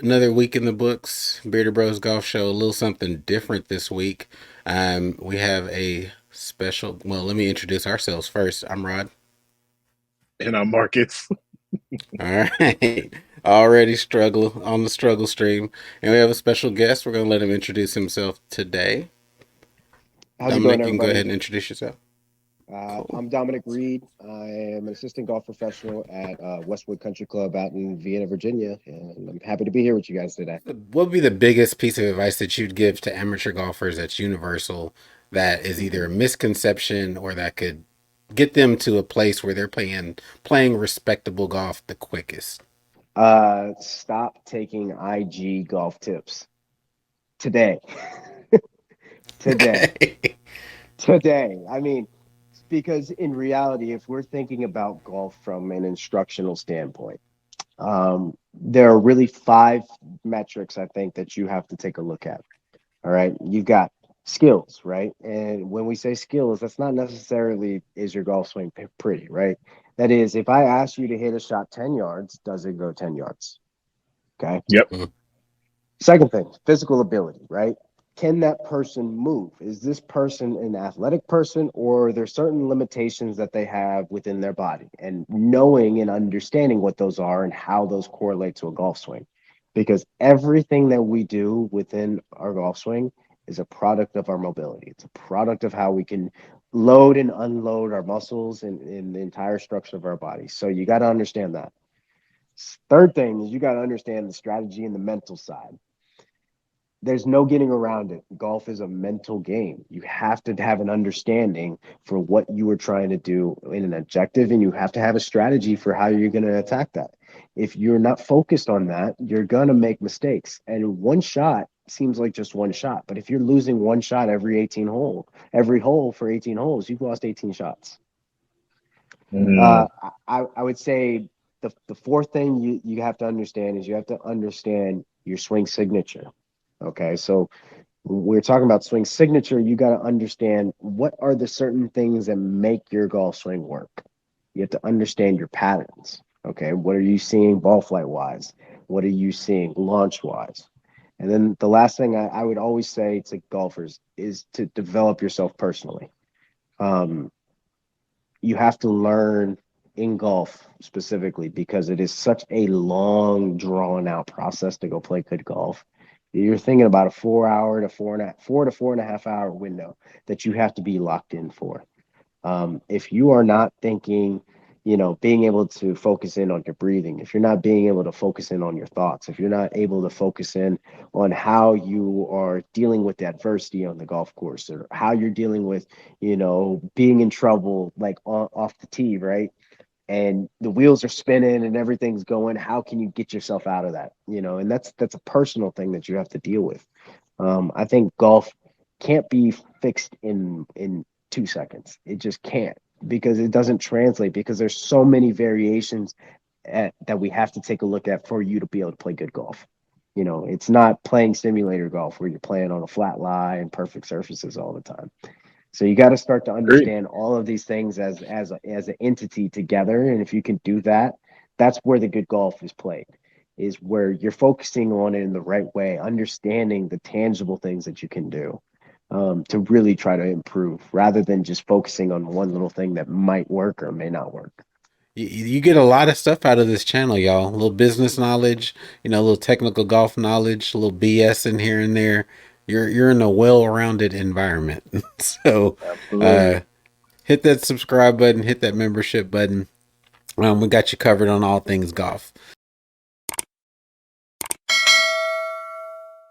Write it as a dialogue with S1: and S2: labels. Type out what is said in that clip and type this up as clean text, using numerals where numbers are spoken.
S1: Another week in the books. Bearded Bros Golf Show. A little something different this week. We have a special. Well, let me introduce ourselves first. I'm Rod.
S2: And I'm Marcus.
S1: All right. Already struggle on the struggle stream. And we have a special guest. We're going to let him introduce himself today.
S3: How's it going,
S1: Dominic, you can go ahead
S3: everybody?
S1: and introduce yourself. Cool.
S3: I'm Dominic Reed. I am an assistant golf professional at Westwood Country Club out in Vienna, Virginia, and I'm happy to be here with you guys today.
S1: What would be the biggest piece of advice that you'd give to amateur golfers that's universal, that is either a misconception or that could get them to a place where they're playing respectable golf the quickest?
S3: Stop taking IG golf tips today. Today.
S1: Okay.
S3: Today. Because in reality, if we're thinking about golf from an instructional standpoint, there are really five metrics I think that you have to take a look at. All right. You've got skills, right? And when we say skills, that's not necessarily is your golf swing pretty, right? That is, if I ask you to hit a shot 10 yards, does it go 10 yards? Okay.
S2: Yep.
S1: Mm.
S3: Second thing, physical ability, right? Can that person move? Is this person an athletic person, or are there certain limitations that they have within their body? And knowing and understanding what those are and how those correlate to a golf swing. Because everything that we do within our golf swing is a product of our mobility. It's a product of how we can load and unload our muscles and the entire structure of our body. So you got to understand that. Third thing is you got to understand the strategy and the mental side. There's no getting around it. Golf is a mental game. You have to have an understanding for what you are trying to do in an objective, and you have to have a strategy for how you're going to attack that. If you're not focused on that, you're going to make mistakes. And one shot seems like just one shot, but if you're losing one shot every hole for 18 holes, you've lost 18 shots.
S2: Mm,
S3: Uh, I would say the fourth thing you have to understand is you have to understand your swing signature. Okay, so we're talking about swing signature. You got to understand what are the certain things that make your golf swing work. You have to understand your patterns. Okay, what are you seeing ball flight wise? What are you seeing launch wise? And then the last thing I would always say to golfers is to develop yourself personally. Um, you have to learn in golf specifically because it is such a long, drawn out process to go play good golf. You're thinking about a 4 hour to 4.5 hour window that you have to be locked in for. If you are not thinking, being able to focus in on your breathing, if you're not being able to focus in on your thoughts, if you're not able to focus in on how you are dealing with adversity on the golf course or how you're dealing with, being in trouble like off the tee, right? And the wheels are spinning and everything's going, how can you get yourself out of that? And that's a personal thing that you have to deal with. I think golf can't be fixed in 2 seconds. It just can't because it doesn't translate because there's so many variations that we have to take a look at for you to be able to play good golf. It's not playing simulator golf where you're playing on a flat lie and perfect surfaces all the time. So you got to start to
S2: agreed.
S3: understand all of these things as an entity together, and if you can do that, that's where the good golf is played. Is where you're focusing on it in the right way, understanding the tangible things that you can do to really try to improve, rather than just focusing on one little thing that might work or may not work.
S1: You get a lot of stuff out of this channel, y'all. A little business knowledge, a little technical golf knowledge, a little BS in here and there. You're in a well-rounded environment. So, uh,
S3: Absolutely.
S1: hit that subscribe button, hit that membership button. We got you covered on all things golf.